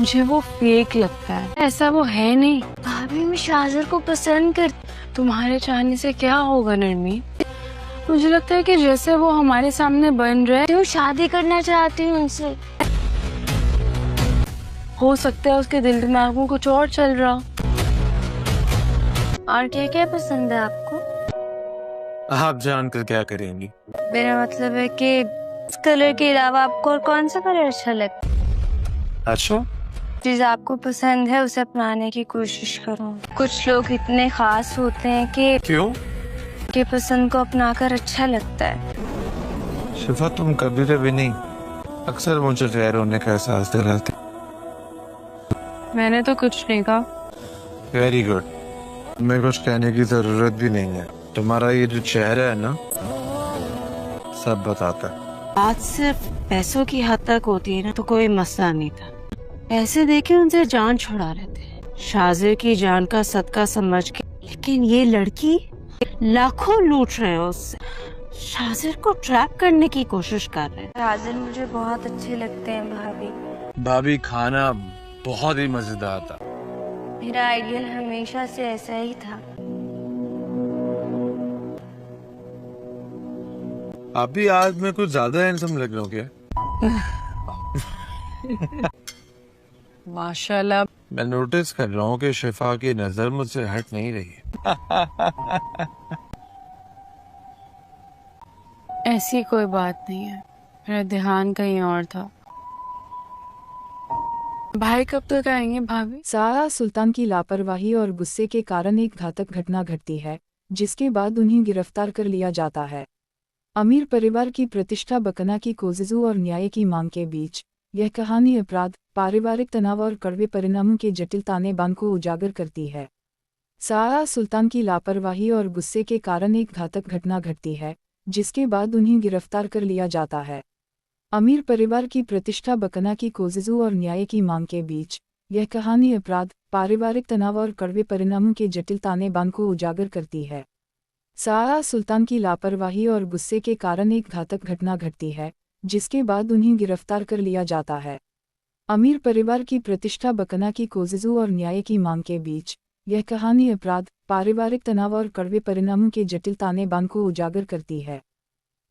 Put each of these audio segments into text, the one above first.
मुझे वो फेक लगता है, ऐसा वो है नहीं। भाभी मैं शाहजर को पसंद कर। तुम्हारे चाहने से क्या होगा नरमी? मुझे लगता है कि जैसे वो हमारे सामने बन रहा है, मैं शादी करना चाहती हूँ उनसे। हो सकता है उसके दिल दिमाग में कुछ और चल रहा। और क्या क्या पसंद है आपको? आप जानकर क्या करेंगी? मेरा मतलब है कि इस कलर के अलावा आपको और कौन सा कलर अच्छा लगता है? अच्छा, चीज आपको पसंद है उसे अपनाने की कोशिश करो। कुछ लोग इतने खास होते हैं कि क्यों? के पसंद को अपनाकर अच्छा लगता है। शिफा, तुम कभी कभी नहीं, अक्सर मुझे गैर होने का एहसास दिलाते। मैंने तो कुछ नहीं कहा। Very good. तुम्हें कुछ कहने की जरूरत भी नहीं है। तुम्हारा ये जो चेहरा है ना, सब बताता है। बात सिर्फ पैसों की हद तक होती है ना तो कोई मसला नहीं था। पैसे देके उनसे जान छुड़ा रहे थे, शाहजर की जान का सदका समझ के। लेकिन ये लड़की लाखों लूट रहे हो उससे, शाहजर को ट्रैप करने की कोशिश कर रहे हैं। शाहजर मुझे बहुत अच्छे लगते हैं भाभी। भाभी, खाना बहुत ही मजेदार था। मेरा आइडियल हमेशा से ऐसा ही था। अभी आज मैं कुछ ज्यादा हैंडसम लग रहा हूँ क्या? माशाल्लाह। मैं नोटिस कर रहा हूँ कि शिफा की नजर मुझसे हट नहीं रही है। ऐसी कोई बात नहीं है, मेरा ध्यान कहीं और था। भाई कब तक आएंगे भाभी? सारा सुल्तान की लापरवाही और गुस्से के कारण एक घातक घटना घटती है, जिसके बाद उन्हें गिरफ्तार कर लिया जाता है। अमीर परिवार की प्रतिष्ठा बकना की कोशिशों और न्याय की मांग के बीच यह कहानी अपराध, पारिवारिक तनाव और कड़वे परिणामों के जटिल तानेबान को उजागर करती है। सारा सुल्तान की लापरवाही और गुस्से के कारण एक घातक घटना घटती है, जिसके बाद उन्हें गिरफ्तार कर लिया जाता है। अमीर परिवार की प्रतिष्ठा बकना की कोशिशों और न्याय की मांग के बीच यह कहानी अपराध, पारिवारिक तनाव और कड़वे परिणामों के जटिल तानेबान को उजागर करती है। सारा सुल्तान की लापरवाही और गुस्से के कारण एक घातक घटना घटती है, जिसके बाद उन्हें गिरफ्तार कर लिया जाता है। अमीर परिवार की प्रतिष्ठा बकना की कोशिशों और न्याय की मांग के बीच यह कहानी अपराध, पारिवारिक तनाव और कड़वे परिणामों के जटिल तानेबान को उजागर करती है।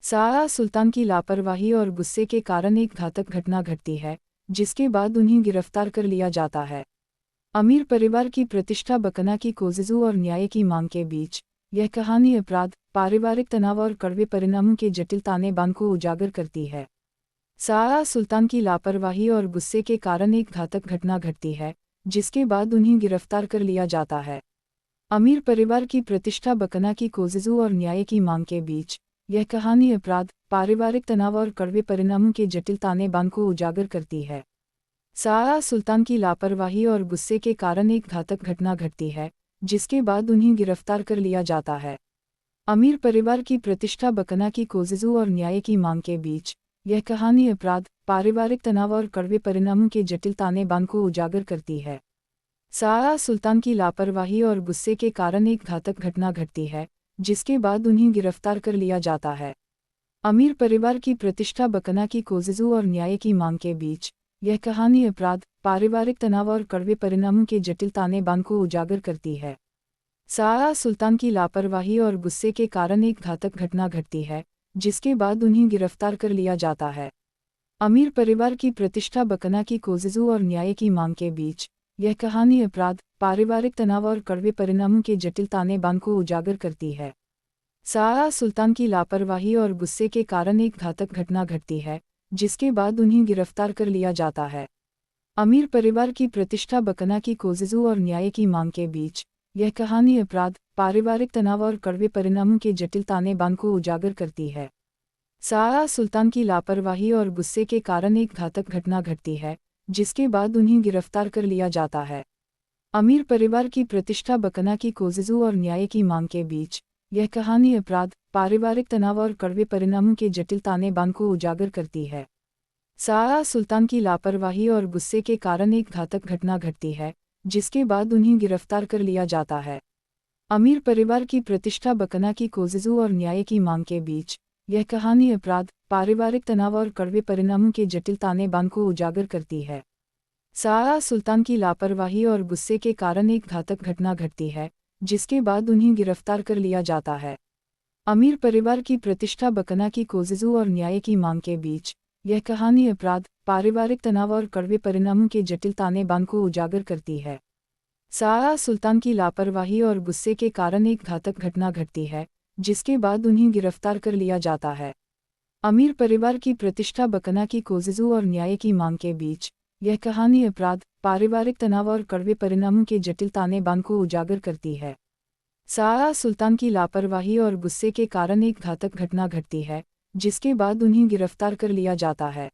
सारा सुल्तान की लापरवाही और गुस्से के कारण एक घातक घटना घटती है, जिसके बाद उन्हें गिरफ्तार कर लिया जाता है। अमीर परिवार की प्रतिष्ठा बकना की कोशिशों और न्याय की मांग के बीच यह कहानी अपराध, पारिवारिक तनाव और कड़वे परिणामों के जटिल तानेबान को उजागर करती है। सारा सुल्तान की लापरवाही और गुस्से के कारण एक घातक घटना घटती है, जिसके बाद उन्हें गिरफ्तार कर लिया जाता है। अमीर परिवार की प्रतिष्ठा बकना की कोशिशों और न्याय की मांग के बीच यह कहानी अपराध, पारिवारिक तनाव और कड़वे परिणामों के जटिल तानेबान को उजागर करती है। सारा सुल्तान की लापरवाही और गुस्से के कारण एक घातक घटना घटती है, जिसके बाद उन्हें गिरफ्तार कर लिया जाता है। अमीर परिवार की प्रतिष्ठा बकना की कोशिशों और न्याय की मांग के बीच यह कहानी अपराध, पारिवारिक तनाव और कड़वे परिणामों के जटिल तानेबान को उजागर करती है। सारा सुल्तान की लापरवाही और गुस्से के कारण एक घातक घटना घटती है, जिसके बाद उन्हें गिरफ्तार कर लिया जाता है। अमीर परिवार की प्रतिष्ठा बकना की कोशिशों और न्याय की मांग के बीच यह कहानी अपराध, पारिवारिक तनाव और कड़वे परिणामों के जटिल तानेबान को उजागर करती है। सारा सुल्तान की लापरवाही और गुस्से के कारण एक घातक घटना घटती है, जिसके बाद उन्हें गिरफ्तार कर लिया जाता है। अमीर परिवार की प्रतिष्ठा बकना की कोशिशों और न्याय की मांग के बीच यह कहानी अपराध, पारिवारिक तनाव और कड़वे परिणामों के जटिल तानेबान को उजागर करती है। सारा सुल्तान की लापरवाही और गुस्से के कारण एक घातक घटना घटती है, जिसके बाद उन्हें गिरफ्तार कर लिया जाता है। अमीर परिवार की प्रतिष्ठा बकना की कोशिशों और न्याय की मांग के बीच यह कहानी अपराध, पारिवारिक तनाव और कड़वे परिणामों के जटिल तानेबान को उजागर करती है। सारा सुल्तान की लापरवाही और गुस्से के कारण एक घातक घटना घटती है, जिसके बाद उन्हें गिरफ्तार कर लिया जाता है। अमीर परिवार की प्रतिष्ठा बकना की कोशिशों और न्याय की मांग के बीच यह कहानी अपराध, पारिवारिक तनाव और कड़वे परिणामों के जटिल तानेबान को उजागर करती है। सारा सुल्तान की लापरवाही और गुस्से के कारण एक घातक घटना घटती है, जिसके बाद उन्हें गिरफ्तार कर लिया जाता है। अमीर परिवार की प्रतिष्ठा बकना की कोशिशों और न्याय की मांग के बीच यह कहानी अपराध, पारिवारिक तनाव और कड़वे परिणामों के जटिल तानेबान को उजागर करती है। सारा सुल्तान की लापरवाही और गुस्से के कारण एक घातक घटना घटती है, जिसके बाद उन्हें गिरफ्तार कर लिया जाता है। अमीर परिवार की प्रतिष्ठा बकना की कोशिशों और न्याय की मांग के बीच यह कहानी अपराध, पारिवारिक तनाव और कड़वे परिणामों के जटिल ताने-बाने को उजागर करती है। सारा सुल्तान की लापरवाही और गुस्से के कारण एक घातक घटना घटती है, जिसके बाद उन्हें गिरफ्तार कर लिया जाता है। अमीर परिवार की प्रतिष्ठा बकना की कोशिशों और न्याय की मांग के बीच यह कहानी अपराध, पारिवारिक तनाव और कड़वे परिणामों के जटिल ताने-बाने को उजागर करती है। सारा सुल्तान की लापरवाही और गुस्से के कारण एक घातक घटना घटती है, जिसके बाद उन्हें गिरफ्तार कर लिया जाता है।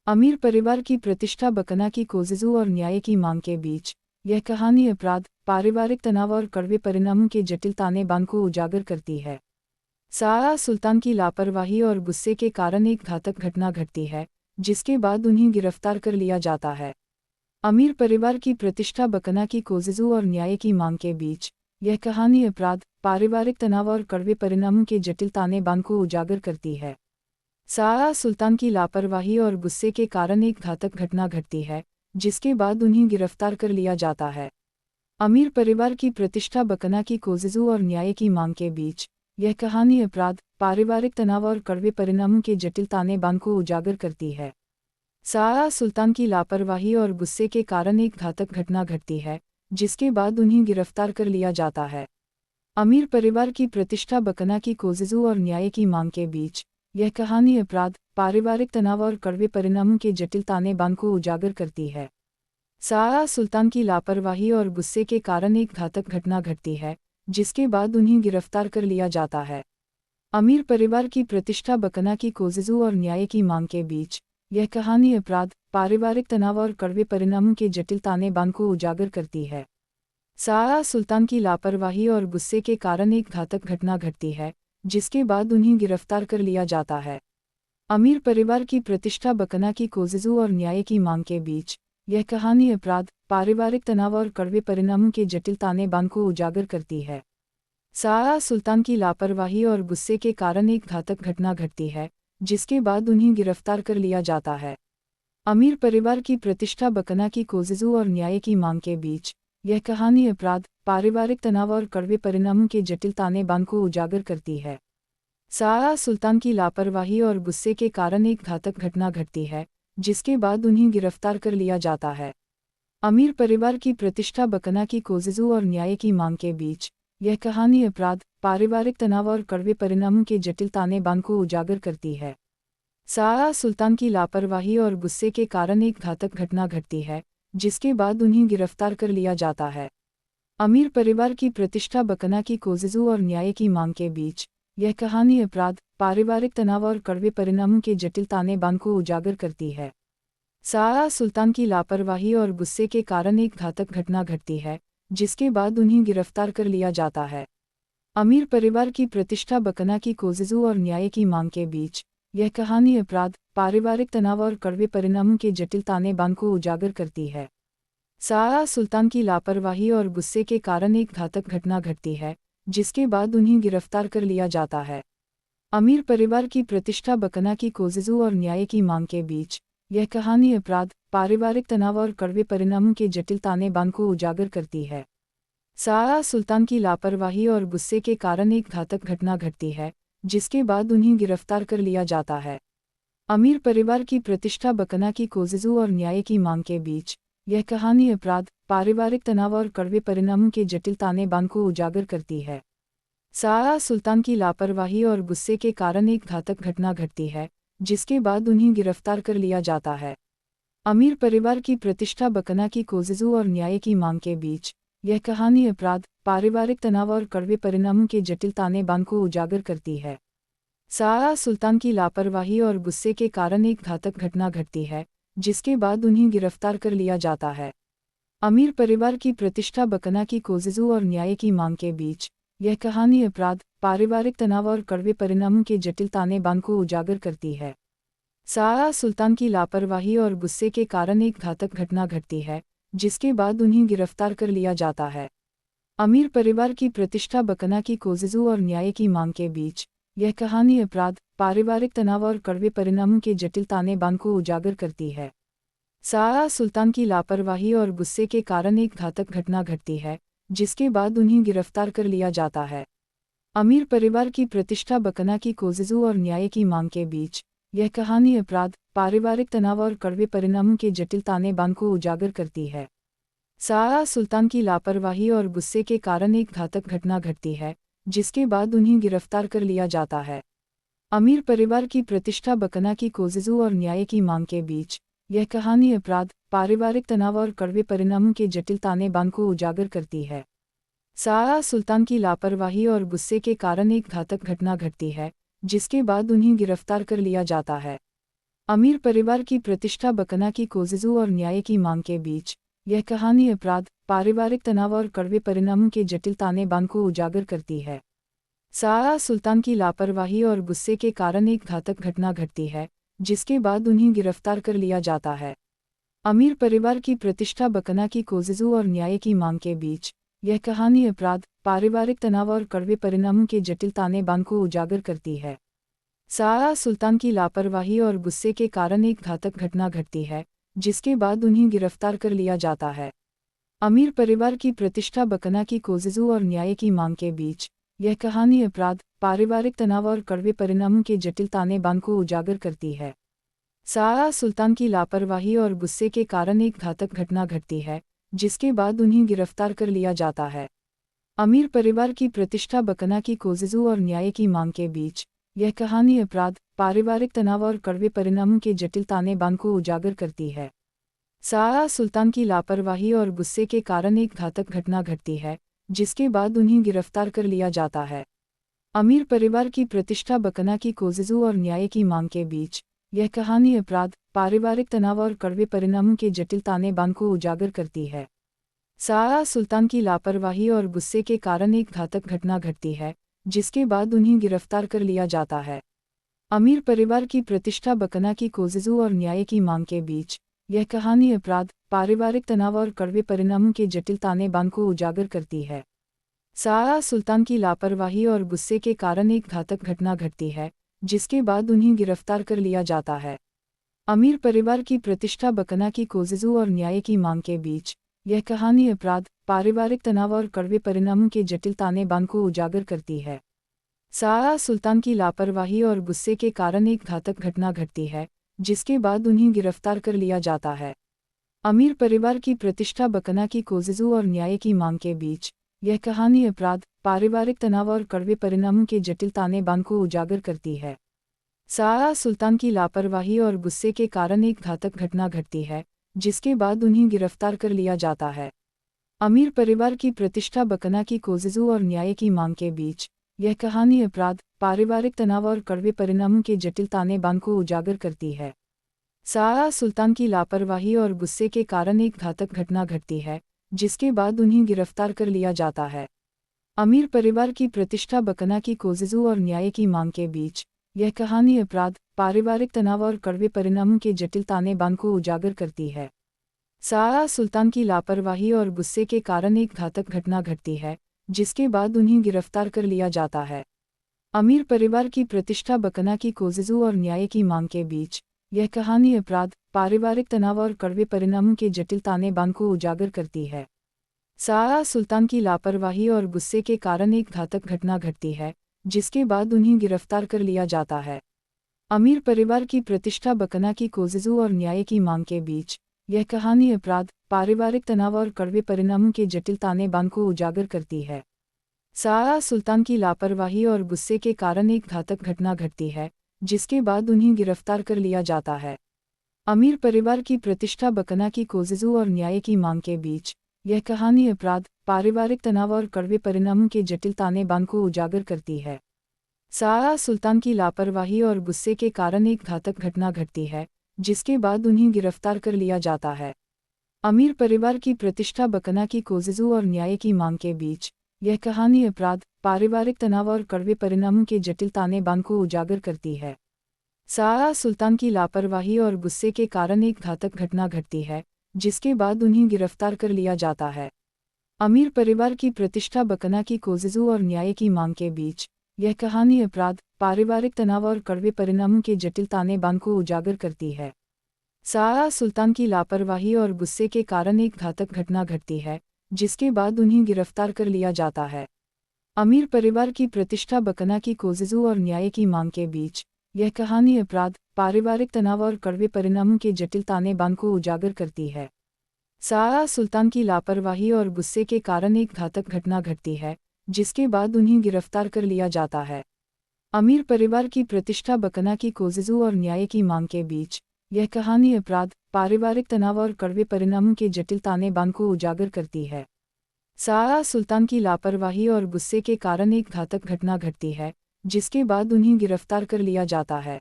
अमीर परिवार की प्रतिष्ठा बकना की कोशिशों और न्याय की मांग के बीच यह कहानी अपराध, पारिवारिक तनाव और कड़वे परिणामों के जटिल ताने-बाने को उजागर करती है। सारा सुल्तान की लापरवाही और गुस्से के कारण एक घातक घटना घटती है, जिसके बाद उन्हें गिरफ्तार कर लिया जाता है। अमीर परिवार की प्रतिष्ठा बकना की कोशिशों और न्याय की मांग के बीच यह कहानी अपराध, पारिवारिक तनाव और कड़वे परिणामों के जटिल ताने-बाने को उजागर करती है। सारा सुल्तान की लापरवाही और गुस्से के कारण एक घातक घटना घटती है, जिसके बाद उन्हें गिरफ्तार कर लिया जाता है। अमीर परिवार की प्रतिष्ठा बकना की कोशिशों और न्याय की मांग के बीच यह कहानी अपराध, पारिवारिक तनाव और कड़वे परिणामों के जटिल ताने-बाने को उजागर करती है। सारा सुल्तान की लापरवाही और गुस्से के कारण एक घातक घटना घटती है, जिसके बाद उन्हें गिरफ्तार कर लिया जाता है। अमीर परिवार की प्रतिष्ठा बकना की कोशिशों और न्याय की मांग के बीच यह कहानी अपराध, पारिवारिक तनाव और कड़वे परिणामों के जटिल ताने-बाने को उजागर करती है। सारा सुल्तान की लापरवाही और गुस्से के कारण एक घातक घटना घटती है, जिसके बाद उन्हें गिरफ्तार कर लिया जाता है। अमीर परिवार की प्रतिष्ठा बकना की कोशिशों और न्याय की मांग के बीच यह कहानी अपराध, पारिवारिक तनाव और कड़वे परिणामों के जटिल ताने-बाने को उजागर करती है। सारा सुल्तान की लापरवाही और गुस्से के कारण एक घातक घटना घटती है, जिसके बाद उन्हें गिरफ्तार कर लिया जाता है। अमीर परिवार की प्रतिष्ठा बकना की कोशिशों और न्याय की मांग के बीच यह कहानी अपराध, पारिवारिक तनाव और कड़वे परिणामों के जटिल ताने-बाने को उजागर करती है। सारा सुल्तान की लापरवाही और गुस्से के कारण एक घातक घटना घटती है, जिसके बाद उन्हें गिरफ्तार कर लिया जाता है। अमीर परिवार की प्रतिष्ठा बकना की कोशिशों और न्याय की मांग के बीच यह कहानी अपराध, पारिवारिक तनाव और कड़वे परिणामों के जटिल ताने-बाने को उजागर करती है। सारा सुल्तान की लापरवाही और गुस्से के कारण एक घातक घटना घटती है, जिसके बाद उन्हें गिरफ्तार कर लिया जाता है। अमीर परिवार की प्रतिष्ठा बकना की कोशिशों और न्याय की मांग के बीच यह कहानी अपराध, पारिवारिक तनाव और कड़वे परिणामों के जटिल ताने-बाने को उजागर करती है। सारा सुल्तान की लापरवाही और गुस्से के कारण एक घातक घटना घटती है, जिसके बाद उन्हें गिरफ्तार कर लिया जाता है। अमीर परिवार की प्रतिष्ठा बकना की कोशिशों और न्याय की मांग के बीच यह कहानी अपराध, पारिवारिक तनाव और कड़वे परिणामों के जटिल ताने-बाने को उजागर करती है। सारा सुल्तान की लापरवाही और गुस्से के कारण एक घातक घटना घटती है, जिसके बाद उन्हें गिरफ्तार कर लिया जाता है। अमीर परिवार की प्रतिष्ठा बकना की कोशिशों और न्याय की मांग के बीच यह कहानी अपराध, पारिवारिक तनाव और कड़वे परिणामों के जटिल ताने-बाने को उजागर करती है। सारा सुल्तान की लापरवाही और गुस्से के कारण एक घातक घटना घटती है, जिसके बाद उन्हें गिरफ्तार कर लिया जाता है। अमीर परिवार की प्रतिष्ठा बकना की कोशिशों और न्याय की मांग के बीच यह कहानी अपराध, पारिवारिक तनाव और कड़वे परिणामों के जटिल ताने-बाने को उजागर करती है। सारा सुल्तान की लापरवाही और गुस्से के कारण एक घातक घटना घटती है, जिसके बाद उन्हें गिरफ्तार कर लिया जाता है। अमीर परिवार की प्रतिष्ठा बकना की कोशिशों और न्याय की मांग के बीच यह कहानी अपराध, पारिवारिक तनाव और कड़वे परिणामों के जटिल ताने-बाने को उजागर करती है। सारा सुल्तान की लापरवाही और गुस्से के कारण एक घातक घटना घटती है, जिसके बाद उन्हें गिरफ्तार कर लिया जाता है। अमीर परिवार की प्रतिष्ठा बकना की कोशिशों और न्याय की मांग के बीच यह कहानी अपराध, पारिवारिक तनाव और कड़वे परिणामों के जटिल ताने-बाने को उजागर करती है। सारा सुल्तान की लापरवाही और गुस्से के कारण एक घातक घटना घटती है, जिसके बाद उन्हें गिरफ्तार कर लिया जाता है। अमीर परिवार की प्रतिष्ठा बकना की कोशिशों और न्याय की मांग के बीच यह कहानी अपराध, पारिवारिक तनाव और कड़वे परिणामों के जटिल ताने-बाने को उजागर करती है। सारा सुल्तान की लापरवाही और गुस्से के कारण एक घातक घटना घटती है, जिसके बाद उन्हें गिरफ्तार कर लिया जाता है। अमीर परिवार की प्रतिष्ठा बकना की कोशिशों और न्याय की मांग के बीच यह कहानी अपराध, पारिवारिक तनाव और कड़वे परिणामों के जटिल ताने-बाने को उजागर करती है। सारा सुल्तान की लापरवाही और गुस्से के कारण एक घातक घटना घटती है, जिसके बाद उन्हें गिरफ्तार कर लिया जाता है। अमीर परिवार की प्रतिष्ठा बकना की कोशिशों और न्याय की मांग के बीच यह कहानी अपराध, पारिवारिक तनाव और कड़वे परिणामों के जटिल ताने-बाने को उजागर करती है। सारा सुल्तान की लापरवाही और गुस्से के कारण एक घातक घटना घटती है, जिसके बाद उन्हें गिरफ्तार कर लिया जाता है। अमीर परिवार की प्रतिष्ठा बकना की कोशिशों और न्याय की मांग के बीच यह कहानी अपराध, पारिवारिक तनाव और कड़वे परिणामों के जटिल ताने-बाने को उजागर करती है। सारा सुल्तान की लापरवाही और गुस्से के कारण एक घातक घटना घटती है, जिसके बाद उन्हें गिरफ्तार कर लिया जाता है। अमीर परिवार की प्रतिष्ठा बकना की कोशिशों और न्याय की मांग के बीच यह कहानी अपराध, पारिवारिक तनाव और कड़वे परिणामों के जटिल ताने-बाने को उजागर करती है। सारा सुल्तान की लापरवाही और गुस्से के कारण एक घातक घटना घटती है, जिसके बाद उन्हें गिरफ्तार कर लिया जाता है। अमीर परिवार की प्रतिष्ठा बकना की कोशिशों और न्याय की मांग के बीच यह कहानी अपराध, पारिवारिक तनाव और कड़वे परिणामों के जटिल ताने-बाने को उजागर करती है। सारा सुल्तान की लापरवाही और गुस्से के कारण एक घातक घटना घटती है, जिसके बाद उन्हें गिरफ्तार कर लिया जाता है। अमीर परिवार की प्रतिष्ठा बकना की कोशिशों और न्याय की मांग के बीच यह कहानी अपराध, पारिवारिक तनाव और कड़वे परिणामों के जटिल ताने-बाने को उजागर करती है। सारा सुल्तान की लापरवाही और गुस्से के कारण एक घातक घटना घटती है, जिसके बाद उन्हें गिरफ्तार कर लिया जाता है। अमीर परिवार की प्रतिष्ठा बकना की कोशिशों और न्याय की मांग के बीच यह कहानी अपराध, पारिवारिक तनाव और कड़वे परिणामों के जटिल ताने-बाने को उजागर करती है। सारा सुल्तान की लापरवाही और गुस्से के कारण एक घातक घटना घटती है, जिसके बाद उन्हें गिरफ्तार कर लिया जाता है। अमीर परिवार की प्रतिष्ठा बकना की कोशिशों और न्याय की मांग के बीच यह कहानी अपराध, पारिवारिक तनाव और कड़वे परिणामों के जटिल ताने-बाने को उजागर करती है। सारा सुल्तान की लापरवाही और गुस्से के कारण एक घातक घटना घटती है, जिसके बाद उन्हें गिरफ्तार कर लिया जाता है। अमीर परिवार की प्रतिष्ठा बकना की कोशिशों और न्याय की मांग के बीच यह कहानी अपराध, पारिवारिक तनाव और कड़वे परिणामों के जटिल ताने-बाने को उजागर करती है। सारा सुल्तान की लापरवाही और गुस्से के कारण एक घातक घटना घटती है, जिसके बाद उन्हें गिरफ्तार कर लिया जाता है। अमीर परिवार की प्रतिष्ठा बकना की कोशिशों और न्याय की मांग के बीच यह कहानी अपराध, पारिवारिक तनाव और कड़वे परिणामों के जटिल ताने-बाने को उजागर करती है। सारा सुल्तान की लापरवाही और गुस्से के कारण एक घातक घटना घटती है, जिसके बाद उन्हें गिरफ्तार कर लिया जाता है। अमीर परिवार की प्रतिष्ठा बकना की कोशिशों और न्याय की मांग के बीच यह कहानी अपराध, पारिवारिक तनाव और कड़वे परिणामों के जटिल ताने-बाने को उजागर करती है। सारा सुल्तान की लापरवाही और गुस्से के कारण एक घातक घटना घटती है, जिसके बाद उन्हें गिरफ्तार कर लिया जाता है। अमीर परिवार की प्रतिष्ठा बकना की कोशिशों और न्याय की मांग के बीच यह कहानी अपराध, पारिवारिक तनाव और कड़वे परिणामों के जटिल ताने-बाने को उजागर करती है। सारा सुल्तान की लापरवाही और गुस्से के कारण एक घातक घटना घटती है, जिसके बाद उन्हें गिरफ्तार कर लिया जाता है। अमीर परिवार की प्रतिष्ठा बकना की कोशिशों और न्याय की मांग के बीच यह कहानी अपराध, पारिवारिक तनाव और कड़वे परिणामों के जटिल ताने-बाने को उजागर करती है। सारा सुल्तान की लापरवाही और गुस्से के कारण एक घातक घटना घटती है, जिसके बाद उन्हें गिरफ्तार कर लिया जाता है। अमीर परिवार की प्रतिष्ठा बकना की कोशिशों और न्याय की मांग के बीच यह कहानी अपराध, पारिवारिक तनाव और कड़वे परिणामों के जटिल ताने-बाने को उजागर करती है। सारा सुल्तान की लापरवाही और गुस्से के कारण एक घातक घटना घटती है, जिसके बाद उन्हें गिरफ्तार कर लिया जाता है। अमीर परिवार की प्रतिष्ठा बकना की कोशिशों और न्याय की मांग के बीच यह कहानी अपराध, पारिवारिक तनाव और कड़वे परिणामों के जटिल ताने-बाने को उजागर करती है। सारा सुल्तान की लापरवाही और गुस्से के कारण एक घातक घटना घटती है, जिसके बाद उन्हें गिरफ्तार कर लिया जाता है। अमीर परिवार की प्रतिष्ठा बकना की कोशिशों और न्याय की मांग के बीच यह कहानी अपराध, पारिवारिक तनाव और कड़वे परिणामों के जटिल ताने-बाने को उजागर करती है। सारा सुल्तान की लापरवाही और गुस्से के कारण एक घातक घटना घटती है, जिसके बाद उन्हें गिरफ्तार कर लिया जाता है। अमीर परिवार की प्रतिष्ठा बकना की कोशिशों और न्याय की मांग के बीच यह कहानी अपराध, पारिवारिक तनाव और कड़वे परिणामों के जटिल ताने-बाने को उजागर करती है। सारा सुल्तान की लापरवाही और गुस्से के कारण एक घातक घटना घटती है, जिसके बाद उन्हें गिरफ्तार कर लिया जाता है। अमीर परिवार की प्रतिष्ठा बकना की कोशिशों और न्याय की मांग के बीच यह कहानी अपराध, पारिवारिक तनाव और कड़वे परिणामों के जटिल ताने-बाने को उजागर करती है। सारा सुल्तान की लापरवाही और गुस्से के कारण एक घातक घटना घटती है, जिसके बाद उन्हें गिरफ्तार कर लिया जाता है। अमीर परिवार की प्रतिष्ठा बकना की कोशिशों और न्याय की मांग के बीच यह कहानी अपराध, पारिवारिक तनाव और कड़वे परिणामों के जटिल ताने-बाने को उजागर करती है। सारा सुल्तान की लापरवाही और गुस्से के कारण एक घातक घटना घटती है, जिसके बाद उन्हें गिरफ्तार कर लिया जाता है। अमीर परिवार की प्रतिष्ठा बकना की कोशिशों और न्याय की मांग के बीच यह कहानी अपराध, पारिवारिक तनाव और कड़वे परिणामों के जटिल ताने-बाने को उजागर करती है। सारा सुल्तान की लापरवाही और गुस्से के कारण एक घातक घटना घटती है, जिसके बाद उन्हें गिरफ्तार कर लिया जाता है।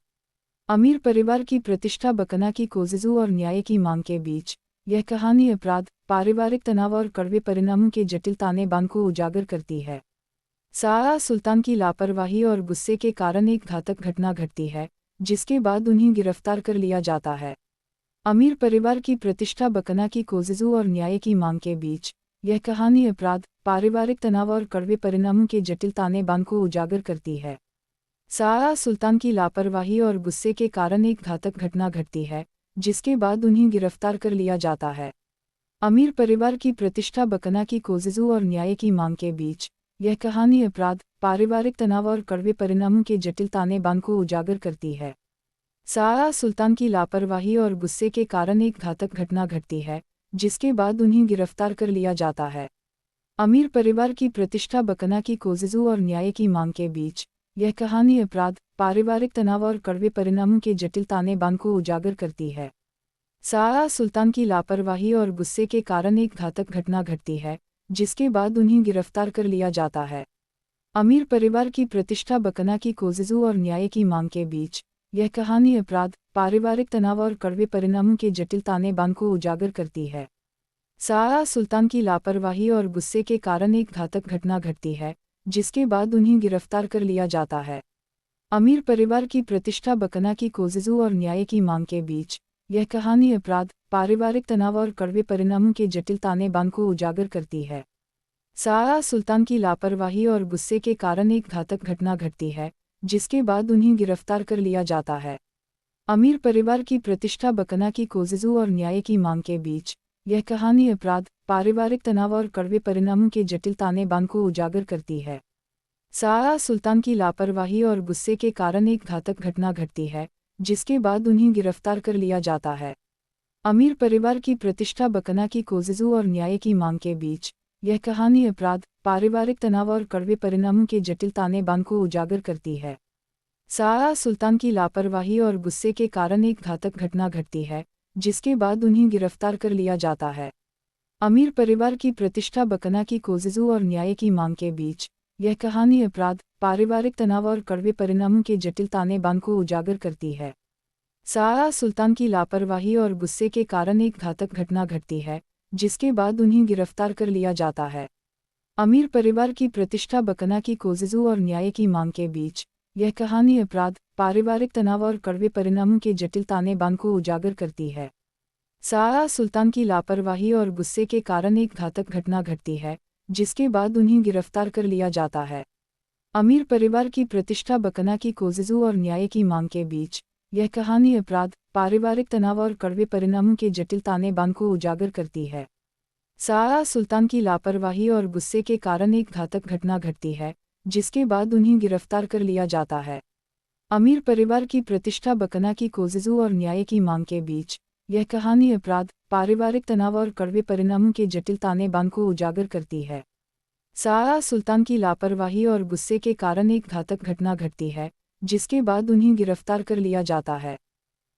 अमीर परिवार की प्रतिष्ठा बकना की कोशिशों और न्याय की मांग के बीच यह कहानी अपराध, पारिवारिक तनाव और कड़वे परिणामों के जटिल ताने-बाने को उजागर करती है। सारा सुल्तान की लापरवाही और गुस्से के कारण एक घातक घटना घटती है, जिसके बाद उन्हें गिरफ्तार कर लिया जाता है। अमीर परिवार की प्रतिष्ठा बकना की कोशिशों और न्याय की मांग के बीच यह कहानी अपराध, पारिवारिक तनाव और कड़वे परिणामों के जटिल ताने-बाने को उजागर करती है। सारा सुल्तान की लापरवाही और गुस्से के कारण एक घातक घटना घटती है, जिसके बाद उन्हें गिरफ्तार कर लिया जाता है। अमीर परिवार की प्रतिष्ठा बकना की कोशिशों और न्याय की मांग के बीच यह कहानी अपराध, पारिवारिक तनाव और कड़वे परिणामों के जटिल ताने-बाने को उजागर करती है। सारा सुल्तान की लापरवाही और गुस्से के कारण एक घातक घटना घटती है, जिसके बाद उन्हें गिरफ्तार कर लिया जाता है। अमीर परिवार की प्रतिष्ठा बकना की कोशिशों और न्याय की मांग के बीच यह कहानी अपराध, पारिवारिक तनाव और कड़वे परिणामों के जटिल ताने-बाने को उजागर करती है। सारा सुल्तान की लापरवाही और गुस्से के कारण एक घातक घटना घटती है, जिसके बाद उन्हें गिरफ्तार कर लिया जाता है। अमीर परिवार की प्रतिष्ठा बकना की कोशिशों और न्याय की मांग के बीच यह कहानी अपराध, पारिवारिक तनाव और कड़वे परिणामों के जटिल ताने-बाने को उजागर करती है। सारा सुल्तान की लापरवाही और गुस्से के कारण एक घातक घटना घटती है, जिसके बाद उन्हें गिरफ्तार कर लिया जाता है। अमीर परिवार की प्रतिष्ठा बकना की कोशिशों और न्याय की मांग के बीच यह कहानी अपराध, पारिवारिक तनाव और कड़वे परिणामों के जटिल ताने-बाने को उजागर करती है। सारा सुल्तान की लापरवाही और गुस्से के कारण एक घातक घटना घटती है, जिसके बाद उन्हें गिरफ्तार कर लिया जाता है। अमीर परिवार की प्रतिष्ठा बकना की कोशिशों और न्याय की मांग के बीच यह कहानी अपराध, पारिवारिक तनाव और कड़वे परिणामों के जटिल ताने-बाने को उजागर करती है। सारा सुल्तान की लापरवाही और गुस्से के कारण एक घातक घटना घटती है, जिसके बाद उन्हें गिरफ्तार कर लिया जाता है। अमीर परिवार की प्रतिष्ठा बकना की कोशिशों और न्याय की मांग के बीच यह कहानी अपराध, पारिवारिक तनाव और कड़वे परिणामों के जटिल ताने-बाने को उजागर करती है। सारा सुल्तान की लापरवाही और गुस्से के कारण एक घातक घटना घटती है, जिसके बाद उन्हें गिरफ्तार कर लिया जाता है। अमीर परिवार की प्रतिष्ठा बकना की कोशिशों और न्याय की मांग के बीच यह कहानी अपराध, पारिवारिक तनाव और कड़वे परिणामों के जटिल ताने-बाने को उजागर करती है। सारा सुल्तान की लापरवाही और गुस्से के कारण एक घातक घटना घटती है, जिसके बाद उन्हें गिरफ्तार कर लिया जाता है। अमीर परिवार की प्रतिष्ठा बकना की कोशिशों और न्याय की मांग के बीच यह कहानी अपराध, पारिवारिक तनाव और कड़वे परिणामों के जटिल ताने-बाने को उजागर करती है। सारा सुल्तान की लापरवाही और गुस्से के कारण एक घातक घटना घटती है, जिसके बाद उन्हें गिरफ्तार कर लिया जाता है। अमीर परिवार की प्रतिष्ठा बकना की कोशिशों और न्याय की मांग के बीच यह कहानी अपराध, पारिवारिक तनाव और कड़वे परिणामों के जटिल ताने-बाने को उजागर करती है। सारा सुल्तान की लापरवाही और गुस्से के कारण एक घातक घटना घटती है, जिसके बाद उन्हें गिरफ्तार कर लिया जाता है। अमीर परिवार की प्रतिष्ठा बकना की कोशिशों और न्याय की मांग के बीच यह कहानी अपराध, पारिवारिक तनाव और कड़वे परिणामों के जटिल ताने-बाने को उजागर करती है। सारा सुल्तान की लापरवाही और गुस्से के कारण एक घातक घटना घटती है, जिसके बाद उन्हें गिरफ्तार कर लिया जाता है।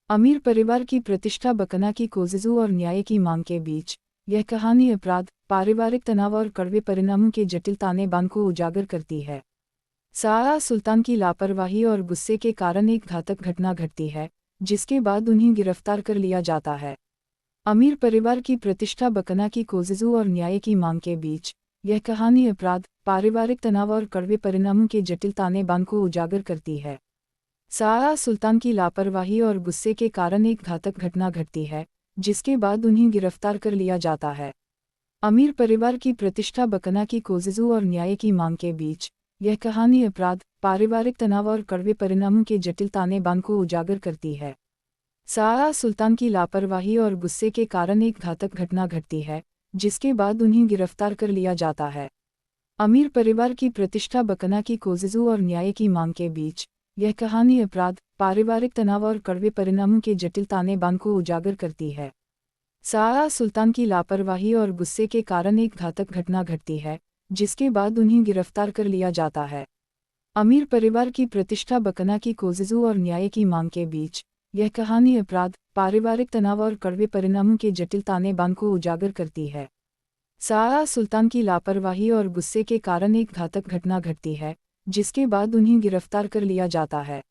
अमीर परिवार की प्रतिष्ठा बकना की कोशिशों और न्याय की मांग के बीच यह कहानी अपराध, पारिवारिक तनाव और कड़वे परिणामों के जटिल ताने-बाने को उजागर करती है। सारा सुल्तान की लापरवाही और गुस्से के कारण एक घातक घटना घटती है, जिसके बाद उन्हें गिरफ्तार कर लिया जाता है। अमीर परिवार की प्रतिष्ठा बकना की कोशिशों और न्याय की मांग के बीच यह कहानी अपराध, पारिवारिक तनाव और कड़वे परिणामों के जटिल ताने-बाने को उजागर करती है। सारा सुल्तान की लापरवाही और गुस्से के कारण एक घातक घटना घटती है, जिसके बाद उन्हें गिरफ्तार कर लिया जाता है। अमीर परिवार की प्रतिष्ठा बकना की कोशिशों और न्याय की मांग के बीच यह कहानी अपराध, पारिवारिक तनाव और कड़वे परिणामों के जटिल ताने-बाने को उजागर करती है। सारा सुल्तान की लापरवाही और गुस्से के कारण एक घातक घटना घटती है, जिसके बाद उन्हें गिरफ्तार कर लिया जाता है। अमीर परिवार की प्रतिष्ठा बकना की कोशिशों और न्याय की मांग के बीच यह कहानी अपराध, पारिवारिक तनाव और कड़वे परिणामों के जटिल ताने बाने को उजागर करती है। सारा सुल्तान की लापरवाही और गुस्से के कारण एक घातक घटना घटती है, जिसके बाद उन्हें गिरफ्तार कर लिया जाता है। अमीर परिवार की प्रतिष्ठा बकना की कोशिशों और न्याय की मांग के बीच यह कहानी अपराध, पारिवारिक तनाव और कड़वे परिणामों के जटिल ताने बाने को उजागर करती है। सारा सुल्तान की लापरवाही और गुस्से के कारण एक घातक घटना घटती है, जिसके बाद उन्हें गिरफ्तार कर लिया जाता है।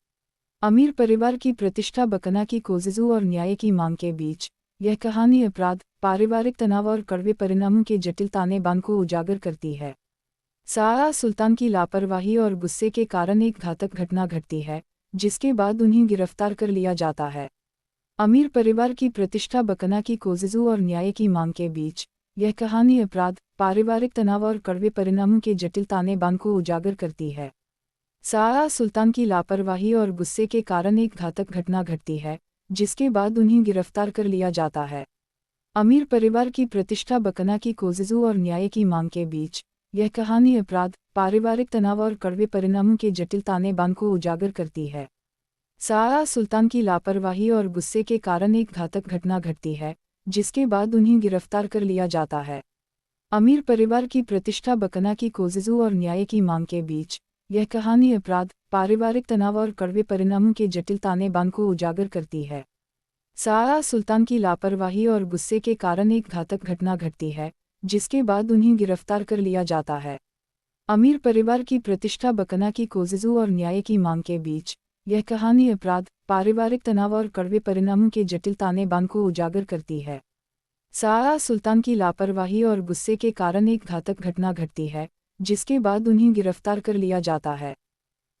अमीर परिवार की प्रतिष्ठा बकना की कोशिशों और न्याय की मांग के बीच यह कहानी अपराध, पारिवारिक तनाव और कड़वे परिणामों के जटिल ताने बाने को उजागर करती है। सारा सुल्तान की लापरवाही और गुस्से के कारण एक घातक घटना घटती है, जिसके बाद उन्हें गिरफ्तार कर लिया जाता है। अमीर परिवार की प्रतिष्ठा बकना की कोशिशों और न्याय की मांग के बीच यह कहानी अपराध, पारिवारिक तनाव और कड़वे परिणामों के जटिल ताने बाने को उजागर करती है। सारा सुल्तान की लापरवाही और गुस्से के कारण एक घातक घटना घटती है, जिसके बाद उन्हें गिरफ्तार कर लिया जाता है। अमीर परिवार की प्रतिष्ठा बकना की कोशिशों और न्याय की मांग के बीच यह कहानी अपराध, पारिवारिक तनाव और कड़वे परिणामों के जटिल ताने बाने को उजागर करती है। सारा सुल्तान की लापरवाही और गुस्से के कारण एक घातक घटना घटती है, जिसके बाद उन्हें गिरफ्तार कर लिया जाता है। अमीर परिवार की प्रतिष्ठा बकना की कोशिशों और न्याय की मांग के बीच यह कहानी अपराध, पारिवारिक तनाव और कड़वे परिणामों के जटिल ताने बाने को उजागर करती है। सारा सुल्तान की लापरवाही और गुस्से के कारण एक घातक घटना घटती है, जिसके बाद उन्हें गिरफ्तार कर लिया जाता है। अमीर परिवार की प्रतिष्ठा बकना की कोशिशों और न्याय की मांग के बीच यह कहानी अपराध, पारिवारिक तनाव और कड़वे परिणामों के जटिल ताने बाने को उजागर करती है। सारा सुल्तान की लापरवाही और गुस्से के कारण एक घातक घटना घटती है, जिसके बाद उन्हें गिरफ्तार कर लिया जाता है।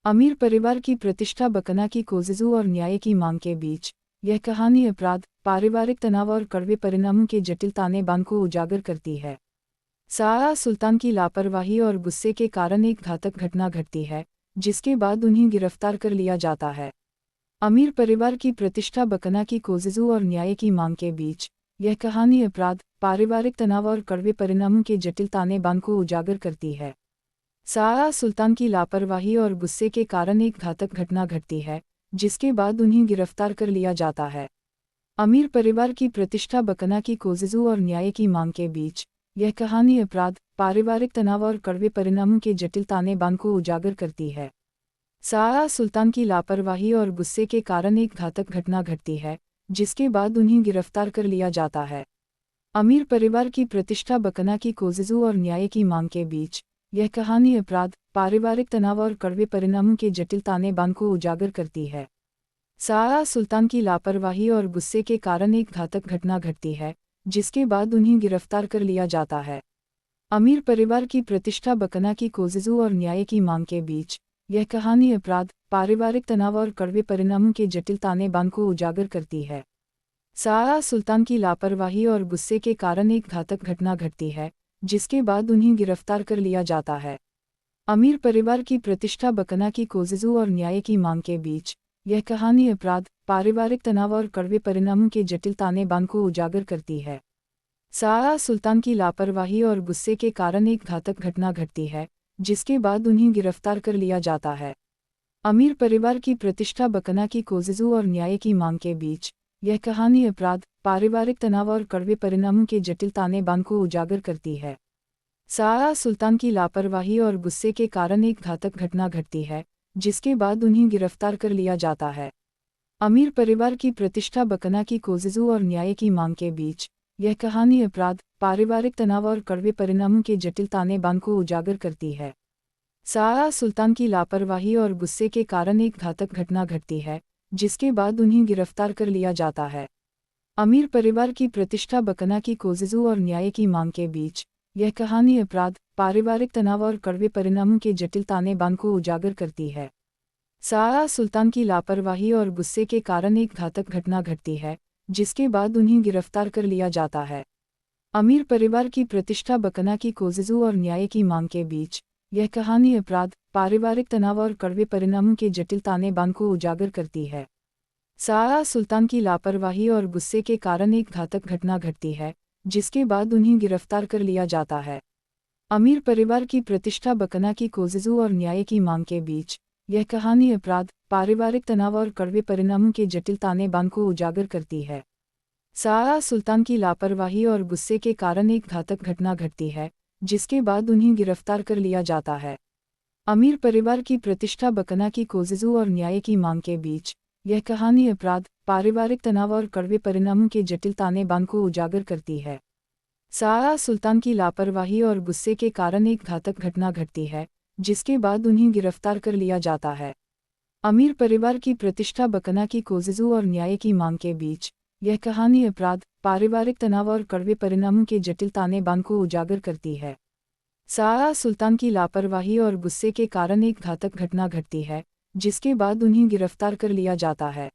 अमीर परिवार की प्रतिष्ठा बकना की कोशिशों और न्याय की मांग के बीच यह कहानी अपराध, पारिवारिक तनाव और कड़वे परिणामों के जटिल ताने बाने को उजागर करती है। सारा सुल्तान की लापरवाही और गुस्से के कारण एक घातक घटना घटती है, जिसके बाद उन्हें गिरफ्तार कर लिया जाता है। अमीर परिवार की प्रतिष्ठा बकना की कोशिशों और न्याय की मांग के बीच यह कहानी अपराध, पारिवारिक तनाव और कड़वे परिणामों के जटिल ताने बाने को उजागर करती है। सारा सुल्तान की लापरवाही और गुस्से के कारण एक घातक घटना घटती है, जिसके बाद उन्हें गिरफ्तार कर लिया जाता है। अमीर परिवार की प्रतिष्ठा बकना की कोशिशों और न्याय की मांग के बीच यह कहानी अपराध, पारिवारिक तनाव और कड़वे परिणामों के जटिल ताने बाने को उजागर करती है। सारा सुल्तान की लापरवाही और गुस्से के कारण एक घातक घटना घटती है, जिसके बाद उन्हें गिरफ्तार कर लिया जाता है। अमीर परिवार की प्रतिष्ठा बकना की कोशिशों और न्याय की मांग के बीच यह कहानी अपराध, पारिवारिक तनाव और कड़वे परिणामों के जटिल ताने बाने को उजागर करती है। सारा सुल्तान की लापरवाही और गुस्से के कारण एक घातक घटना घटती है, जिसके बाद उन्हें गिरफ्तार कर लिया जाता है। अमीर परिवार की प्रतिष्ठा बकना की कोशिशों और न्याय की मांग के बीच यह कहानी अपराध, पारिवारिक तनाव और कड़वे परिणामों के जटिल ताने बाने को उजागर करती है। सारा सुल्तान की लापरवाही और गुस्से के कारण एक घातक घटना घटती है, जिसके बाद उन्हें गिरफ्तार कर लिया जाता है। अमीर परिवार की प्रतिष्ठा बकना की कोशिशों और न्याय की मांग के बीच यह कहानी अपराध, पारिवारिक तनाव और कड़वे परिणामों के जटिल ताने बाने को उजागर करती है। सारा सुल्तान की लापरवाही और गुस्से के कारण एक घातक घटना घटती है, जिसके बाद उन्हें गिरफ्तार कर लिया जाता है। अमीर परिवार की प्रतिष्ठा बकना की कोशिशों और न्याय की मांग के बीच यह कहानी अपराध, पारिवारिक तनाव और कड़वे परिणामों के जटिल ताने बाने को उजागर करती है। सारा सुल्तान की लापरवाही और गुस्से के कारण एक घातक घटना घटती है, जिसके बाद उन्हें गिरफ्तार कर लिया जाता है। अमीर परिवार की प्रतिष्ठा बकना की कोशिशों और न्याय की मांग के बीच यह कहानी अपराध, पारिवारिक तनाव और कड़वे परिणामों के जटिल ताने बाने को उजागर करती है। सारा सुल्तान की लापरवाही और गुस्से के कारण एक घातक घटना घटती है, जिसके बाद उन्हें गिरफ्तार कर लिया जाता है। अमीर परिवार की प्रतिष्ठा बकना की कोशिशों और न्याय की मांग के बीच यह कहानी अपराध, पारिवारिक तनाव और कड़वे परिणामों के जटिल ताने बाने को उजागर करती है। सारा सुल्तान की लापरवाही और गुस्से के कारण एक घातक घटना घटती है, जिसके बाद उन्हें गिरफ्तार कर लिया जाता है। अमीर परिवार की प्रतिष्ठा बकना की कोशिशों और न्याय की मांग के बीच यह कहानी अपराध, पारिवारिक तनाव और कड़वे परिणामों के जटिल ताने बाने को उजागर करती है। सारा सुल्तान की लापरवाही और गुस्से के कारण एक घातक घटना घटती है, जिसके बाद उन्हें गिरफ्तार कर लिया जाता है। अमीर परिवार की प्रतिष्ठा बकना की कोशिशों और न्याय की मांग के बीच यह कहानी अपराध, पारिवारिक तनाव और कड़वे परिणामों के जटिल ताने-बाने को उजागर करती है। सारा सुल्तान की लापरवाही और गुस्से के कारण एक घातक घटना घटती है, जिसके बाद उन्हें गिरफ्तार कर लिया जाता है। अमीर परिवार की प्रतिष्ठा बकना की कोशिशों और न्याय की मांग के बीच यह कहानी अपराध, पारिवारिक तनाव और कड़वे परिणामों के जटिल ताने-बाने को उजागर करती है। सारा सुल्तान की लापरवाही और गुस्से के कारण एक घातक घटना घटती है, जिसके बाद उन्हें गिरफ्तार कर लिया जाता है। अमीर परिवार की प्रतिष्ठा बकना की कोशिशों और न्याय की मांग के बीच यह कहानी अपराध, पारिवारिक तनाव और कड़वे परिणामों के जटिल ताने-बाने को उजागर करती है। सारा सुल्तान की लापरवाही और गुस्से के कारण एक घातक घटना घटती है, जिसके बाद उन्हें गिरफ्तार कर लिया जाता है।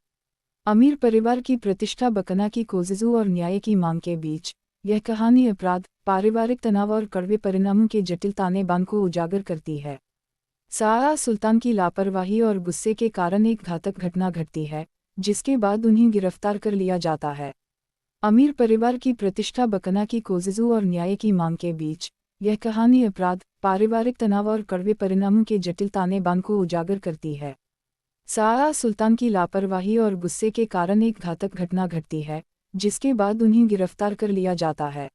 अमीर परिवार की प्रतिष्ठा बकना की कोशिशों और न्याय की मांग के बीच यह कहानी अपराध, पारिवारिक तनाव और कड़वे परिणामों के जटिल ताने-बाने को उजागर करती है। सारा सुल्तान की लापरवाही और गुस्से के कारण एक घातक घटना घटती है, जिसके बाद उन्हें गिरफ्तार कर लिया जाता है। अमीर परिवार की प्रतिष्ठा बकना की कोशिशों और न्याय की मांग के बीच यह कहानी अपराध, पारिवारिक तनाव और कड़वे परिणामों के जटिल ताने-बाने को उजागर करती है। सारा सुल्तान की लापरवाही और गुस्से के कारण एक घातक घटना घटती है, जिसके बाद उन्हें गिरफ्तार कर लिया जाता है।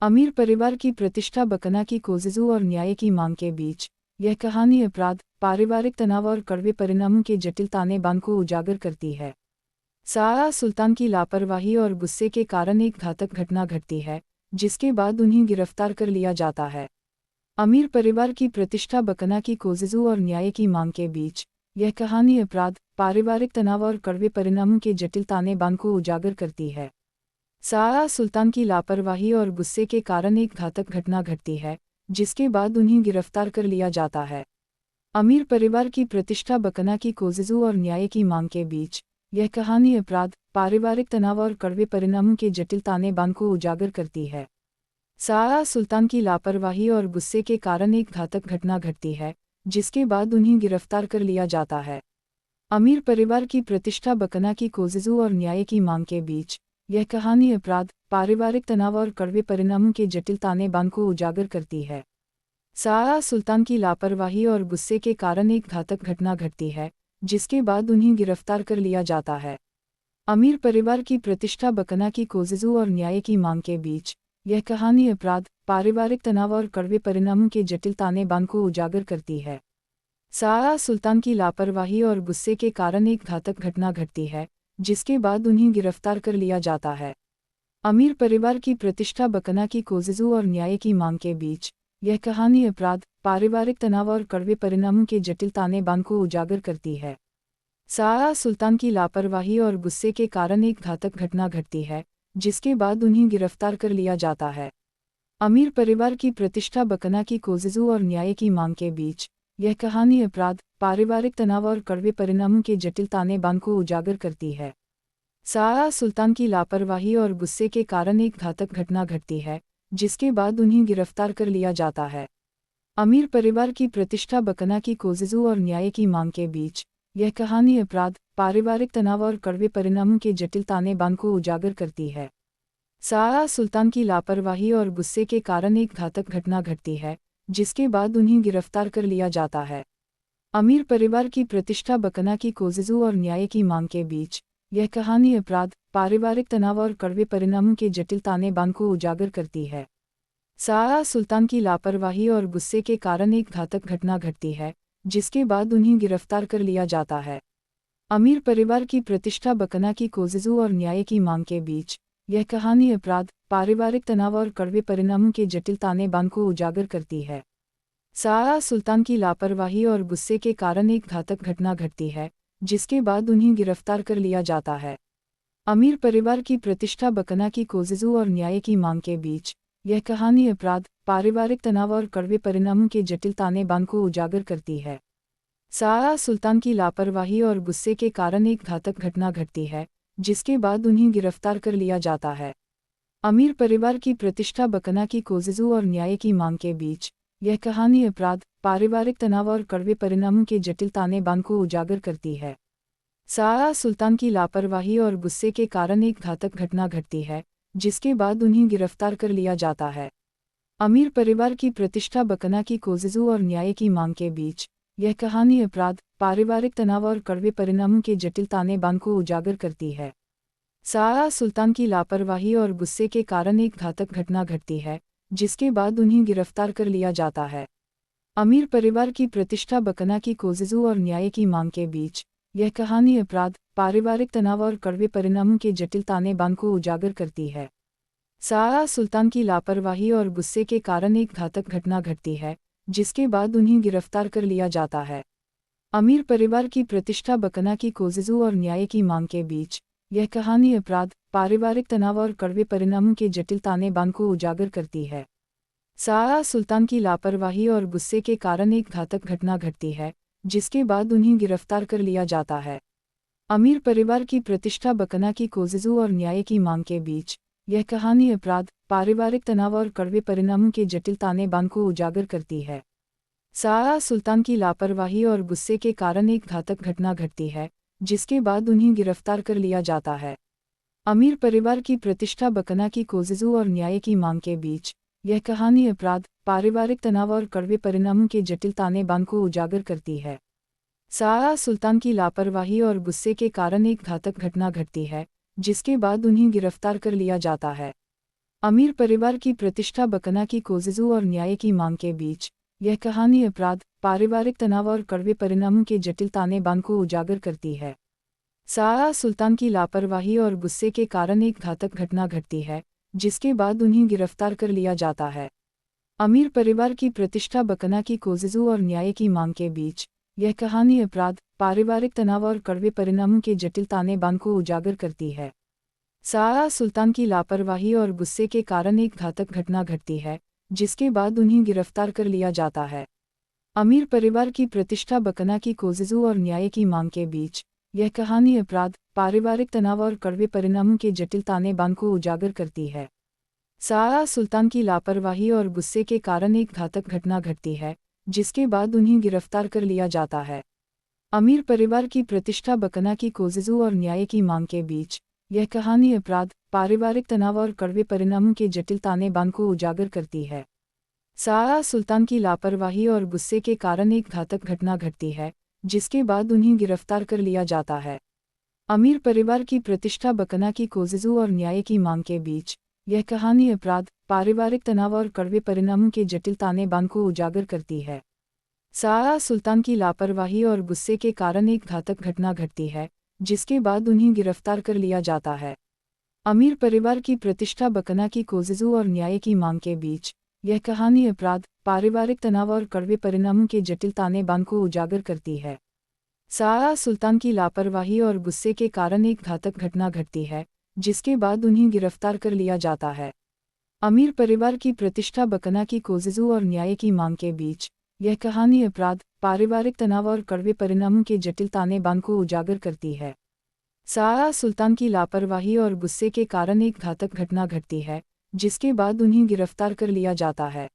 अमीर परिवार की प्रतिष्ठा बकना की कोशिशों और न्याय की मांग के बीच यह कहानी अपराध, पारिवारिक तनाव और कड़वे परिणामों के जटिल ताने-बाने को उजागर करती है। सारा सुल्तान की लापरवाही और गुस्से के कारण एक घातक घटना घटती है, जिसके बाद उन्हें गिरफ्तार कर लिया जाता है। अमीर परिवार की प्रतिष्ठा बकना की कोशिशों और न्याय की मांग के बीच यह कहानी अपराध, पारिवारिक तनाव और कड़वे परिणामों के जटिल ताने-बाने को उजागर करती है। सारा सुल्तान की लापरवाही और गुस्से के कारण एक घातक घटना घटती है, जिसके बाद उन्हें गिरफ्तार कर लिया जाता है। अमीर परिवार की प्रतिष्ठा बकना की कोशिशों और न्याय की मांग के बीच यह कहानी अपराध, पारिवारिक तनाव और कड़वे परिणामों के जटिल ताने-बाने को उजागर करती है। सारा सुल्तान की लापरवाही और गुस्से के कारण एक घातक घटना घटती है, जिसके बाद उन्हें गिरफ्तार कर लिया जाता है। अमीर परिवार की प्रतिष्ठा बकना की कोशिशों और न्याय की मांग के बीच यह कहानी अपराध, पारिवारिक तनाव और कड़वे परिणामों के जटिल ताने-बाने को उजागर करती है। सारा सुल्तान की लापरवाही और गुस्से के कारण एक घातक घटना घटती है, जिसके बाद उन्हें गिरफ्तार कर लिया जाता है। अमीर परिवार की प्रतिष्ठा बकना की कोशिशों और न्याय की मांग के बीच यह कहानी अपराध, पारिवारिक तनाव और कड़वे परिणामों के जटिल ताने-बाने को उजागर करती है। सारा सुल्तान की लापरवाही और गुस्से के कारण एक घातक घटना घटती है, जिसके बाद उन्हें गिरफ्तार कर लिया जाता है। अमीर परिवार की प्रतिष्ठा बकना की कोशिशों और न्याय की मांग के बीच यह कहानी अपराध, पारिवारिक तनाव और कड़वे परिणामों के जटिल ताने-बाने को उजागर करती है। सारा सुल्तान की लापरवाही और गुस्से के कारण एक घातक घटना घटती है, जिसके बाद उन्हें गिरफ्तार कर लिया जाता है। अमीर परिवार की प्रतिष्ठा बकना की कोशिशों और न्याय की मांग के बीच यह कहानी अपराध, पारिवारिक तनाव और कड़वे परिणामों के जटिल ताने-बाने को उजागर करती है। सारा सुल्तान की लापरवाही और गुस्से के कारण एक घातक घटना घटती है, जिसके बाद उन्हें गिरफ्तार कर लिया जाता है। अमीर परिवार की प्रतिष्ठा बकना की कोशिशों और न्याय की मांग के बीच यह कहानी अपराध, पारिवारिक तनाव और कड़वे परिणामों के जटिल ताने-बाने को उजागर करती है। सारा सुल्तान की लापरवाही और गुस्से के कारण एक घातक घटना घटती है, जिसके बाद उन्हें गिरफ्तार कर लिया जाता है। अमीर परिवार की प्रतिष्ठा बकना की कोशिशों और न्याय की मांग के बीच यह कहानी अपराध, पारिवारिक तनाव और कड़वे परिणामों के जटिल ताने-बाने को उजागर करती है। सारा सुल्तान की लापरवाही और गुस्से के कारण एक घातक घटना घटती है, जिसके बाद उन्हें गिरफ्तार कर लिया जाता है। अमीर परिवार की प्रतिष्ठा बकना की कोशिशों और न्याय की मांग के बीच यह कहानी अपराध, पारिवारिक तनाव और कड़वे परिणामों के जटिल ताने-बाने को उजागर करती है। सारा सुल्तान की लापरवाही और गुस्से के कारण एक घातक घटना घटती है, जिसके बाद उन्हें गिरफ्तार कर लिया जाता है। अमीर परिवार की प्रतिष्ठा बकना की कोशिशों और न्याय की मांग के बीच यह कहानी अपराध, पारिवारिक तनाव और कड़वे परिणामों के जटिल ताने-बाने को उजागर करती है। सारा सुल्तान की लापरवाही और गुस्से के कारण एक घातक घटना घटती है, जिसके बाद उन्हें गिरफ्तार कर लिया जाता है। अमीर परिवार की प्रतिष्ठा बकना की कोशिशों और न्याय की मांग के बीच यह कहानी अपराध, पारिवारिक तनाव और कड़वे परिणामों के जटिल ताने-बाने को उजागर करती है। सारा सुल्तान की लापरवाही और गुस्से के कारण एक घातक घटना घटती है, जिसके बाद उन्हें गिरफ्तार कर लिया जाता है। अमीर परिवार की प्रतिष्ठा बकना की कोशिशों और न्याय की मांग के बीच यह कहानी अपराध, पारिवारिक तनाव और कड़वे परिणामों के जटिल ताने-बाने को उजागर करती है। सारा सुल्तान की लापरवाही और गुस्से के कारण एक घातक घटना घटती है, जिसके बाद उन्हें गिरफ्तार कर लिया जाता है। अमीर परिवार की प्रतिष्ठा बकना की कोशिशों और न्याय की मांग के बीच यह कहानी अपराध, पारिवारिक तनाव और कड़वे परिणामों के जटिल ताने-बाने को उजागर करती है। सारा सुल्तान की लापरवाही और गुस्से के कारण एक घातक घटना घटती है, जिसके बाद उन्हें गिरफ्तार कर लिया जाता है। अमीर परिवार की प्रतिष्ठा बकना की कोशिशों और न्याय की मांग के बीच यह कहानी अपराध, पारिवारिक तनाव और कड़वे परिणामों के जटिल ताने-बाने को उजागर करती है। सारा सुल्तान की लापरवाही और गुस्से के कारण एक घातक घटना घटती है, जिसके बाद उन्हें गिरफ्तार कर लिया जाता है। अमीर परिवार की प्रतिष्ठा बकना की कोशिशों और न्याय की मांग के बीच यह कहानी अपराध, पारिवारिक तनाव और कड़वे परिणामों के जटिल ताने-बाने को उजागर करती है। सारा सुल्तान की लापरवाही और गुस्से के कारण एक घातक घटना घटती है, जिसके बाद उन्हें गिरफ्तार कर लिया जाता है। अमीर परिवार की प्रतिष्ठा बकना की कोशिशों और न्याय की मांग के बीच यह कहानी अपराध, पारिवारिक तनाव और कड़वे परिणामों के जटिल ताने-बाने को उजागर करती है। सारा सुल्तान की लापरवाही और गुस्से के कारण एक घातक घटना घटती है, जिसके बाद उन्हें गिरफ्तार कर लिया जाता है। अमीर परिवार की प्रतिष्ठा बकना की कोशिशों और न्याय की मांग के बीच यह कहानी अपराध, पारिवारिक तनाव और कड़वे परिणामों के जटिल ताने-बाने को उजागर करती है। सारा सुल्तान की लापरवाही और गुस्से के कारण एक घातक घटना घटती है, जिसके बाद उन्हें गिरफ्तार कर लिया जाता है। अमीर परिवार की प्रतिष्ठा बकना की कोशिशों और न्याय की मांग के बीच यह कहानी अपराध, पारिवारिक तनाव और कड़वे परिणामों के जटिल ताने-बाने को उजागर करती है। सारा सुल्तान की लापरवाही और गुस्से के कारण एक घातक घटना घटती है, जिसके बाद उन्हें गिरफ्तार कर लिया जाता है। अमीर परिवार की प्रतिष्ठा बकना की कोशिशों और न्याय की मांग के बीच यह कहानी अपराध, पारिवारिक तनाव और कड़वे परिणामों के जटिल ताने-बाने को उजागर करती है। सारा सुल्तान की लापरवाही और गुस्से के कारण एक घातक घटना घटती है, जिसके बाद उन्हें गिरफ्तार कर लिया जाता है। अमीर परिवार की प्रतिष्ठा बकना की कोशिशों और न्याय की मांग के बीच यह कहानी अपराध, पारिवारिक तनाव और कड़वे परिणामों के जटिल ताने-बाने को उजागर करती है। सारा सुल्तान की लापरवाही और गुस्से के कारण एक घातक घटना घटती है, जिसके बाद उन्हें गिरफ्तार कर लिया जाता है। अमीर परिवार की प्रतिष्ठा बकना की कोशिशों और न्याय की मांग के बीच यह कहानी अपराध, पारिवारिक तनाव और कड़वे परिणामों के जटिल ताने-बाने को उजागर करती है। सारा सुल्तान की लापरवाही और गुस्से के कारण एक घातक घटना घटती है, जिसके बाद उन्हें गिरफ्तार कर लिया जाता है। अमीर परिवार की प्रतिष्ठा बकना की कोशिशों और न्याय की मांग के बीच यह कहानी अपराध, पारिवारिक तनाव और कड़वे परिणामों के जटिल ताने-बाने को उजागर करती है। सारा सुल्तान की लापरवाही और गुस्से के कारण एक घातक घटना घटती है, जिसके बाद उन्हें गिरफ्तार कर लिया जाता है। अमीर परिवार की प्रतिष्ठा बकना की कोशिशों और न्याय की मांग के बीच यह कहानी अपराध, पारिवारिक तनाव और कड़वे परिणामों के जटिल ताने-बाने को उजागर करती है। सारा सुल्तान की लापरवाही और गुस्से के कारण एक घातक घटना घटती है, जिसके बाद उन्हें गिरफ्तार कर लिया जाता है।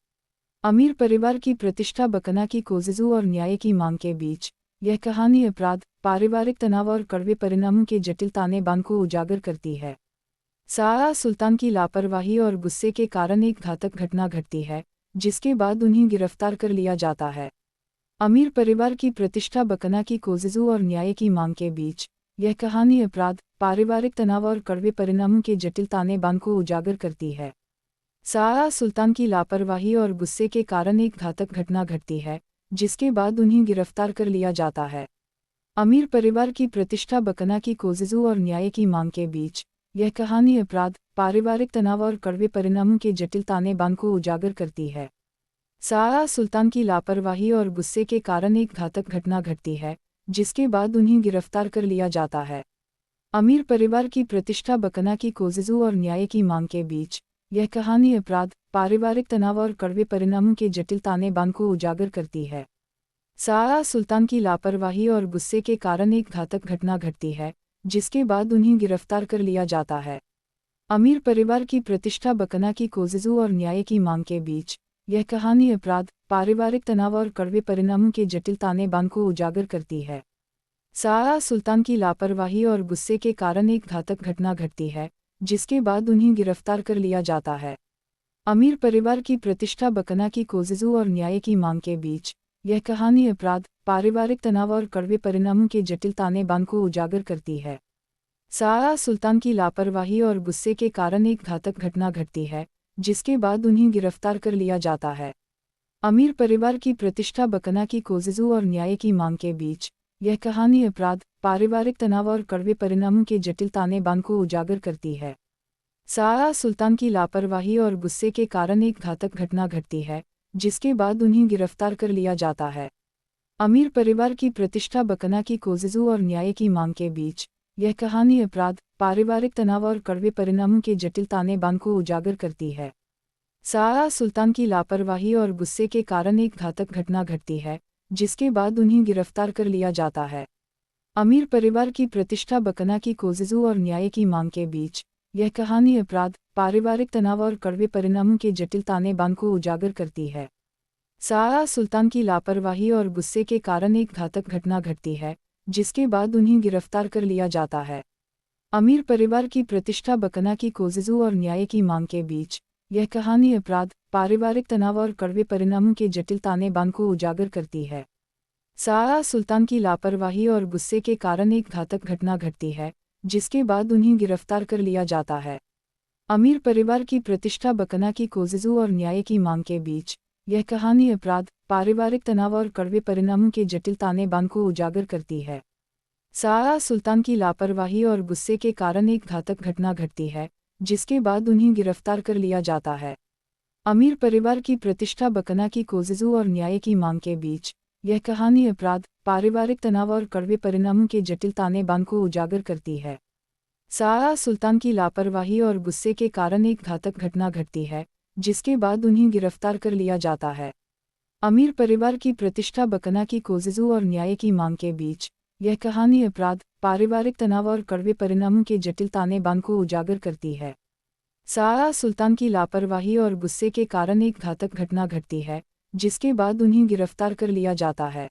अमीर परिवार की प्रतिष्ठा बकना की कोशिशों और न्याय की मांग के बीच यह कहानी अपराध, पारिवारिक तनाव और कड़वे परिणामों के जटिल ताने-बाने को उजागर करती है। सारा सुल्तान की लापरवाही और गुस्से के कारण एक घातक घटना घटती है, जिसके बाद उन्हें गिरफ्तार कर लिया जाता है। अमीर परिवार की प्रतिष्ठा बकना की कोशिशों और न्याय की मांग के बीच यह कहानी अपराध, पारिवारिक तनाव और कड़वे परिणामों के जटिल ताने-बाने को उजागर करती है। सारा सुल्तान की लापरवाही और गुस्से के कारण एक घातक घटना घटती है, जिसके बाद उन्हें गिरफ्तार कर लिया जाता है। अमीर परिवार की प्रतिष्ठा बकना की कोशिशों और न्याय की मांग के बीच यह कहानी अपराध, पारिवारिक तनाव और कड़वे परिणामों के जटिल ताने-बाने को उजागर करती है। सारा सुल्तान की लापरवाही और गुस्से के कारण एक घातक घटना घटती है, जिसके बाद उन्हें गिरफ्तार कर लिया जाता है। अमीर परिवार की प्रतिष्ठा बकना की कोशिशों और न्याय की मांग के बीच यह कहानी अपराध, पारिवारिक तनाव और कड़वे परिणामों के जटिल ताने-बाने को उजागर करती है। सारा सुल्तान की लापरवाही और गुस्से के कारण एक घातक घटना घटती है, जिसके बाद उन्हें गिरफ्तार कर लिया जाता है। अमीर परिवार की प्रतिष्ठा बकना की कोशिशों और न्याय की मांग के बीच यह कहानी अपराध, पारिवारिक तनाव और कड़वे परिणामों के जटिल ताने-बाने को उजागर करती है। सारा सुल्तान की लापरवाही और गुस्से के कारण एक घातक घटना घटती है, जिसके बाद उन्हें गिरफ्तार कर लिया जाता है। अमीर परिवार की प्रतिष्ठा बकना की कोशिशों और न्याय की मांग के बीच यह कहानी अपराध, पारिवारिक तनाव और कड़वे परिणामों के जटिल ताने-बाने को उजागर करती है। सारा सुल्तान की लापरवाही और गुस्से के कारण एक घातक घटना घटती है, जिसके बाद उन्हें गिरफ्तार कर लिया जाता है। अमीर परिवार की प्रतिष्ठा बकना की कोशिशों और न्याय की मांग के बीच यह कहानी अपराध, पारिवारिक तनाव और कड़वे परिणामों के जटिल ताने-बाने को उजागर करती है। सारा सुल्तान की लापरवाही और गुस्से के कारण एक घातक घटना घटती है, जिसके बाद उन्हें गिरफ्तार कर लिया जाता है। अमीर परिवार की प्रतिष्ठा बकना की कोशिशों और न्याय की मांग के बीच यह कहानी अपराध, पारिवारिक तनाव और कड़वे परिणामों के जटिल ताने-बाने को उजागर करती है। सारा सुल्तान की लापरवाही और गुस्से के कारण एक घातक घटना घटती है, जिसके बाद उन्हें गिरफ्तार कर लिया जाता है। अमीर परिवार की प्रतिष्ठा बकना की कोशिशों और न्याय की मांग के बीच यह कहानी अपराध, पारिवारिक तनाव और कड़वे परिणामों के जटिल ताने-बाने को उजागर करती है। सारा सुल्तान की लापरवाही और गुस्से के कारण एक घातक घटना घटती है, जिसके बाद उन्हें गिरफ्तार कर लिया जाता है। अमीर परिवार की प्रतिष्ठा बकना की कोशिशों और न्याय की मांग के बीच यह कहानी अपराध, पारिवारिक तनाव और कड़वे परिणामों के जटिल ताने-बाने को उजागर करती है। सारा सुल्तान की लापरवाही और गुस्से के कारण एक घातक घटना घटती है, जिसके बाद उन्हें गिरफ्तार कर लिया जाता है। अमीर परिवार की प्रतिष्ठा बकना की कोशिशों और न्याय की मांग के बीच यह कहानी अपराध, पारिवारिक तनाव और कड़वे परिणामों के जटिल ताने-बाने को उजागर करती है। सारा सुल्तान की लापरवाही और गुस्से के कारण एक घातक घटना घटती है, जिसके बाद उन्हें गिरफ्तार कर लिया जाता है। अमीर परिवार की प्रतिष्ठा बकना की कोशिशों और न्याय की मांग के बीच यह कहानी अपराध, पारिवारिक तनाव और कड़वे परिणामों के जटिल ताने-बाने को उजागर करती है। सारा सुल्तान की लापरवाही और गुस्से के कारण एक घातक घटना घटती है, जिसके बाद उन्हें गिरफ्तार कर लिया जाता है। अमीर परिवार की प्रतिष्ठा बकना की कोशिशों और न्याय की मांग के बीच यह कहानी अपराध, पारिवारिक तनाव और कड़वे परिणामों के जटिल ताने-बाने को उजागर करती है। सारा सुल्तान की लापरवाही और गुस्से के कारण एक घातक घटना घटती है, जिसके बाद उन्हें गिरफ्तार कर लिया जाता है।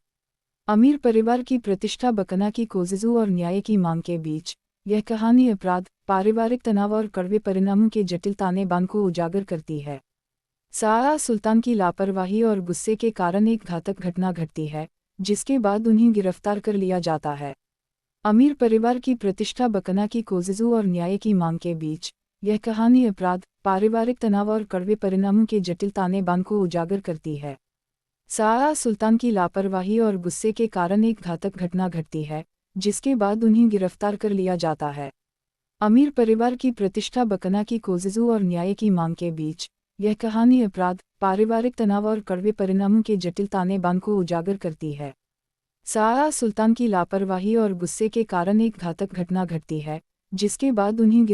अमीर परिवार की प्रतिष्ठा बकना की कोशिशों और न्याय की मांग के बीच यह कहानी अपराध, पारिवारिक तनाव और कड़वे परिणामों के जटिल ताने-बाने को उजागर करती है। सारा सुल्तान की लापरवाही और गुस्से के कारण एक घातक घटना घटती है, जिसके बाद उन्हें गिरफ्तार कर लिया जाता है। अमीर परिवार की प्रतिष्ठा बकना की कोशिशों और न्याय की मांग के बीच यह कहानी अपराध, पारिवारिक तनाव और कड़वे परिणामों के जटिल ताने-बाने को उजागर करती है। सारा सुल्तान की लापरवाही और गुस्से के कारण एक घातक घटना घटती है, जिसके बाद उन्हें गिरफ्तार कर लिया जाता है। अमीर परिवार की प्रतिष्ठा बकना की कोशिशों और न्याय की मांग के बीच यह कहानी अपराध, पारिवारिक तनाव और कड़वे परिणामों के जटिल ताने-बाने को उजागर करती है। सारा सुल्तान की लापरवाही और गुस्से के कारण एक घातक घटना घटती है, जिसके बाद उन्हें